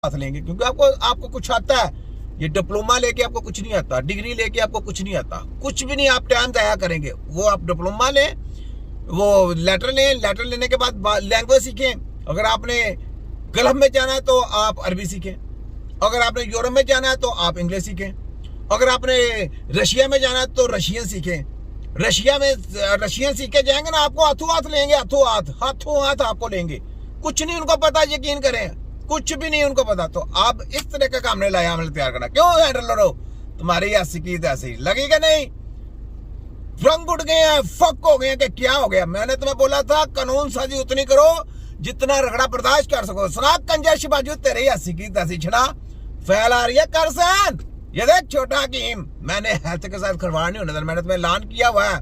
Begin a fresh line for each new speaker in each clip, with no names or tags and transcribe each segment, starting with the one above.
साथ लेंगे, क्योंकि आपको कुछ आता है। ये डिप्लोमा लेके आपको कुछ नहीं आता, डिग्री लेके आपको कुछ नहीं आता, कुछ भी नहीं। आप टाइम ज़ाया करेंगे। वो आप डिप्लोमा लें, वो लेटर लें, लेटर लेने के बाद लैंग्वेज सीखें। अगर आपने गल्फ में जाना है तो आप अरबी सीखें, अगर आपने यूरोप में जाना है तो आप इंग्लिश सीखें, अगर आपने रशिया में जाना है तो रशियन सीखें। रशिया में रशियन सीख के जाएंगे ना, आपको हाथों हाथ लेंगे, हाथों हाथ आपको लेंगे। कुछ नहीं उनको पता, यकीन करें, कुछ भी नहीं उनको पता। तो आप इस तरह का काम नहीं लाया अमल तैयार करना। क्यों हैंडल लो, तुम्हारी ऐसी की तैसी लगेगा नहीं। रंग उठ गए हैं, फक हो गए हैं कि क्या हो गया। मैंने तुम्हें बोला था कानून साजी उतनी करो जितना रगड़ा बर्दाश्त कर सको। सुना कंजश बाजू तेरे ऐसी की तैसी छड़ा फैल आ रही है कर सहन। ये देख छोटा हकीम, मैंने हेल्थ के साथ खिलवाड़ नहीं होने देना। मैंने तुम्हें ऐलान किया हुआ है।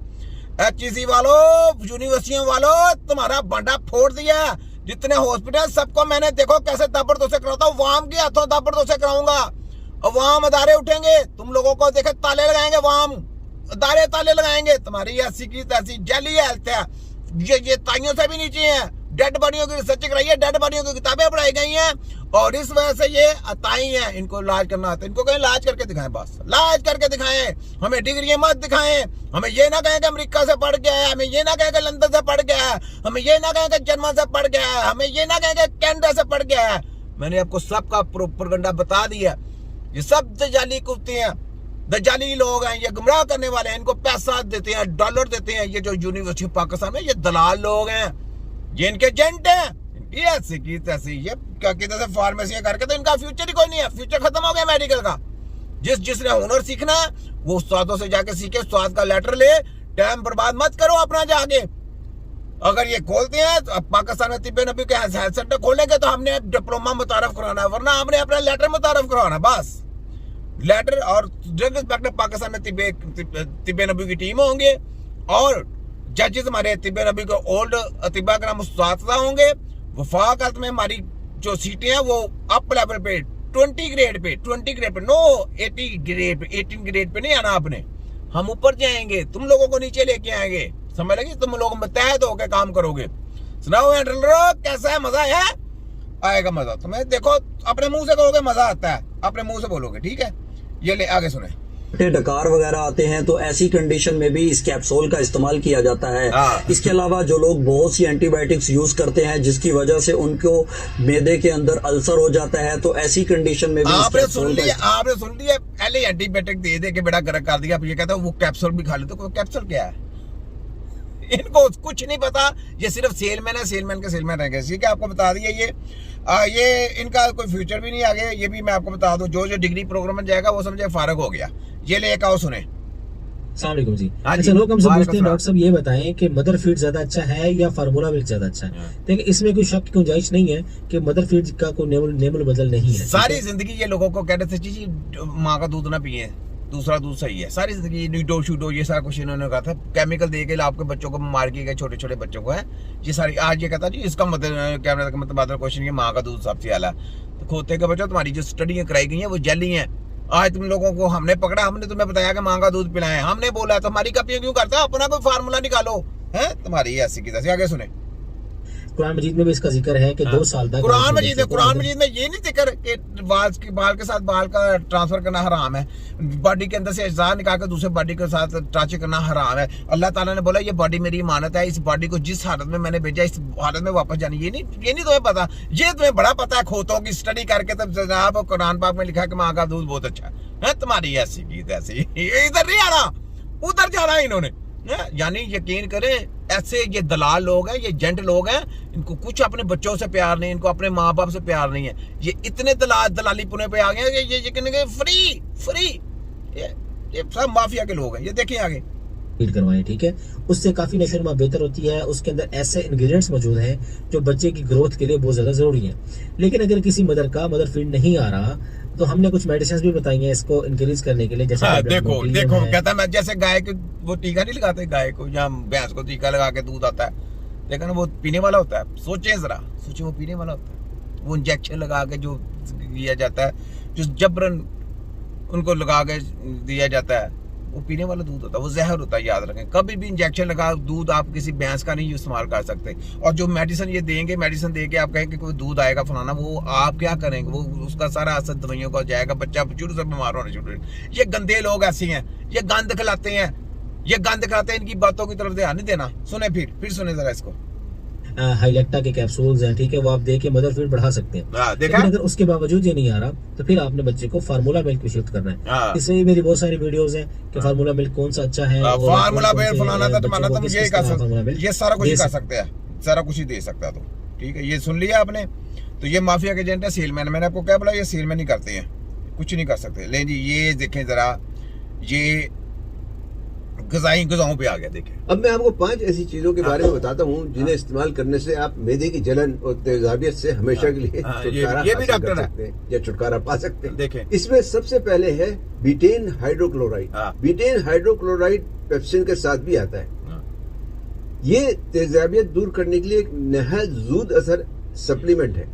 HEC वालों, यूनिवर्सिटियों वालों, तुम्हारा बंडा फोड़ दिया। जितने हॉस्पिटल सबको मैंने देखो कैसे दाबड़दों से कराता हूँ, वाम के हाथों दाबड़दों से कराऊंगा। वाम अदारे उठेंगे, तुम लोगों को देखे ताले लगाएंगे, वाम अदारे ताले लगाएंगे। तुम्हारी ऐसी की तैसी जली हेल्थ है। ये ताइयों से भी नीचे है। डेड बॉडियों की रिसर्च कराई है, डेड बॉडियों की किताबें पढ़ाई गई हैं, और इस वजह से ये अताई हैं। इनको इलाज करना आता है। इनको कहें इलाज करके दिखाएं, बस इलाज करके दिखाएं। हमें डिग्री मत दिखाएं। हमें ये ना कहें कि अमेरिका से पढ़ के आया, हमें ये ना कहें कि लंदन से पढ़ के आया, हमें ये ना कहें कि जर्मन से पढ़ के आया, हमें ये ना कहें कि कनाडा से पढ़ के आया। मैंने आपको सबका प्रोपेगेंडा बता दिया। ये सब दजाली कुत्ते हैं, दजाली लोग हैं, ये गुमराह करने वाले हैं। इनको पैसा देते हैं, डॉलर देते हैं। ये जो यूनिवर्सिटी पाकिस्तान में, ये दलाल लोग हैं, ये इनके एजेंट हैं। ये ऐसी की तैसी ये क्या कहते हैं फार्मेसी करके, तो इनका फ्यूचर ही कोई नहीं है। फ्यूचर खत्म हो गया मेडिकल का। जिसने हुनर सीखना है वो उस्तादों से जाके सीखे, उस्ताद का लेटर ले। टाइम बर्बाद मत करो अपना जाके। अगर ये खोलते हैं तो पाकिस्तान में तिब्बे नबी के हेल्थ सेंटर खोलेंगे तो हमने डिप्लोमा मुतारफ कराना है, वरना हमने अपना लेटर मुतारफ करवाना। बस लेटर और ड्रग इंस्पेक्टर पाकिस्तान में तिब्बे नबी की टीम होंगे, और जजेस हमारे तिब्बे नबी को ओल्ड अतिबा का नाम उस्ताद होंगे। वफाकत में हमारी जो सीटें हैं वो अप लेवल पे 20 grade pay, no 18 grade pay नहीं आना आपने। हम ऊपर जाएंगे, तुम लोगों को नीचे लेके आएंगे। समझ लगी? तुम लोग मुतहद होकर काम करोगे। सुनाओ कैसा है, मजा है? आएगा मजा तुम्हें। देखो अपने मुंह से कहोगे मजा आता है, अपने मुंह से बोलोगे, ठीक है? ये ले आगे सुने।
डकार वगैरह आते हैं तो ऐसी कंडीशन में भी इस कैप्सूल का इस्तेमाल किया जाता है। इसके अलावा जो लोग बहुत सी एंटीबायोटिक्स यूज करते हैं जिसकी वजह से उनको मैदे के अंदर अल्सर हो जाता है, तो ऐसी कंडीशन में भी
आपने सुन लिया पहले एंटीबायोटिक दे दे के बेड़ा गर्क कर दिया। ये कहता है वो कैप्सूल भी खा ले, तो कैप्सूल क्या है? इनको कुछ नहीं पता। ये सिर्फ सेलमैन है, सेलमैन के सेलमैन रह गए। ठीक है, आपको बता दिया। ये इनका कोई फ्यूचर भी नहीं आगे। ये भी मैं आपको बता दूं, जो डिग्री प्रोग्राम में जाएगा वो समझे फारग हो गया। ये ले एक आओ सुने।
अस्सलाम वालेकुम जी। अच्छा, लोग हमसे पूछते हैं डॉक्टर साहब ये बताएं कि मदर फीड ज्यादा अच्छा है या फार्मूला मिल्क ज्यादा अच्छा है? देखिए इसमें कोई शक की गुंजाइश नहीं है कि मदर फीड का कोई नेमल बदल नहीं है।
सारी जिंदगी ये लोगों को कहते थे जी माँ का दूध ना पिए, दूसरा दूध सही है। सारी जिंदगी नीडो शूडो ये सारा कुछ इन्होंने कहा था। केमिकल दे के आपके बच्चों को मार किए गए, छोटे छोटे बच्चों को है ये सारी। आज ये कहता जी इसका मतलब कैमरा का मतलब क्वेश्चन ये माँ का दूध सबसे आला। तो खोते के बच्चों, तुम्हारी जो स्टडियां कराई गई हैं वो जली हैं। आज तुम लोगों को हमने पकड़ा, हमने तुम्हें बताया कि माँ का दूध पिलाएं, हमने बोला तो हमारी कपियां क्यों करता है? अपना कोई फार्मूला निकालो है तुम्हारी ऐसी की तैसी। आगे सुने।
कुरान मजीद में भी इसका जिक्र है कि 2 साल तक
कुरान मजीद में ये नहीं जिक्र कि बाल के साथ बाल का ट्रांसफर करना हराम है। बॉडी के अंदर से अज्जा निकाल कर दूसरे बॉडी के साथ टच करना हराम है। अल्लाह ताला ने बोला ये बॉडी मेरी इमानत है, इस बॉडी को जिस हालत में मैंने भेजा इस हालत में वापस जानी। ये नहीं तुम्हें पता। ये तुम्हें बड़ा पता है खोतों की स्टडी करके। तब जनाब कुरान पाक में लिखा है कि माँ का दूध बहुत अच्छा है। तुम्हारी ऐसी की तैसी। इधर नहीं आना, उधर जाना इन्होंने। यानी यकीन करें ऐसे ये दलाल लोग हैं, ये एजेंट लोग हैं। इनको कुछ अपने बच्चों से प्यार नहीं, इनको अपने माँ बाप से प्यार नहीं है। ये इतने दलाली पुणे पे आ गए हैं कि ये फ्री ये सब माफिया के लोग हैं। ये देखिए आगे
फीड करवाएं, ठीक है? उससे काफी नशोनुमा बेहतर होती है। उसके अंदर ऐसे इंग्रेडिएंट्स मौजूद हैं जो बच्चे की ग्रोथ के लिए बहुत ज्यादा जरूरी है। लेकिन अगर किसी मदर फीड नहीं आ रहा तो हमने कुछ मेडिसिन भी बताई हैं इसको इंक्रीज करने के लिए। जैसे
देखो कहता है मैं जैसे गाय को वो टीका नहीं लगाते, गाय को या भैंस को टीका लगा के दूध आता है, लेकिन वो पीने वाला होता है। सोचे वो पीने वाला होता है। वो इंजेक्शन लगा के जो दिया जाता है, जो जबरन उनको लगा के दिया जाता है, वो पीने वाला दूध होता है, वो जहर होता है, याद रखें। कभी भी इंजेक्शन लगा दूध आप किसी भैंस का नहीं इस्तेमाल कर सकते। और जो मेडिसिन ये देंगे, मेडिसिन दे के आप कहेंगे कोई दूध आएगा फलाना, वो आप क्या करेंगे, वो उसका सारा असर दवाइयों का जाएगा, बच्चा शुरू से बीमार होने शुरू। ये गंदे लोग ऐसे हैं, ये गंद खिलाते हैं, ये गंद खिलाते हैं, इनकी बातों की तरफ ध्यान नहीं देना। सुने फिर सुने जरा इसको।
हाइलेक्टा के कैप्सूल्स हैं, ठीक है, वो आप दे के मदर फीड बढ़ा सकते हैं।
देखा?
लेकिन अगर उसके बावजूद ये नहीं आ रहा तो फिर आपने बच्चे को फार्मूला मिल्क पे शिफ्ट करना है। इसमें मेरी बहुत सारी वीडियोस हैं कि फार्मूला मिल्क कौन सा अच्छा है,
फार्मूला मिल्क फलाना था टमाना था, मुझे कर सकते, ये सारा कुछ कर सकते हैं, सारा कुछ ही दे सकता। तो ठीक है, ये सुन लिया आपने। तो ये माफिया के एजेंट है, सेलमैन। मैंने आपको क्या बोला, ये सेलमैन ही करते हैं, कुछ नहीं कर सकते। ले जी, ये देखें जरा, ये गजाओं पे आ गया। देखें,
अब मैं आपको 5 ऐसी चीजों के बारे में बताता हूँ जिन्हें इस्तेमाल करने से आप मैदे की जलन और तेजाबियत से हमेशा के लिए छुटकारा
ये भी
हासिल
डॉक्टर
कर
है।
सकते हैं या छुटकारा पा सकते हैं।
देखें,
इसमें सबसे पहले है beaten hydrochloride. Beaten hydrochloride pepsin के साथ भी आता है। ये तेजाबियत दूर करने के लिए एक नहायत असर सप्लीमेंट है।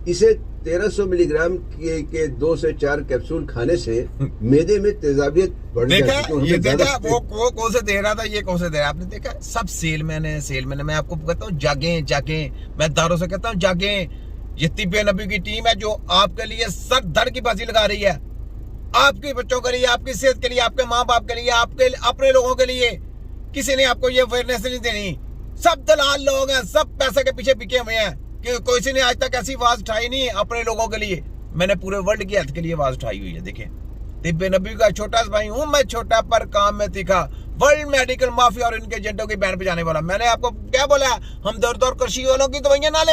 इसे 1300 मिलीग्राम के 2 से 4 कैप्सूल खाने से मैदे में तेजाबियत बढ़ जाती है।
ये देखा, वो कौन से दे रहा था, ये कौन से दे रहा है, आपने देखा? सब सेलमैन है। मैं आपको कहता हूँ जागे, मैं दारों से कहता हूँ जागे। ये तिब्बे नबी की टीम है जो आपके लिए सर धड़ की बाजी लगा रही है, आपके बच्चों के लिए, आपकी सेहत के लिए, आपके माँ बाप के लिए, आपके अपने लोगों के लिए। किसी ने आपको ये अवेयरनेस नहीं देनी। सब दलाल लोग हैं, सब पैसे के पीछे बिके हुए हैं कि कोई ने आज तक ऐसी आवाज उठाई नहीं अपने लोगों के लिए। मैंने पूरे वर्ल्ड की हेल्थ के लिए आवाज उठाई हुई है। देखें, तिब्बे नबी का छोटा भाई हूं मैं, छोटा पर काम में तीखा, वर्ल्ड मेडिकल माफिया और इनके एजेंटों की बैंड बजाने वाला। मैंने आपको क्या बोला, हम दर्द और कृषि वालों की दवाइयां ना ले।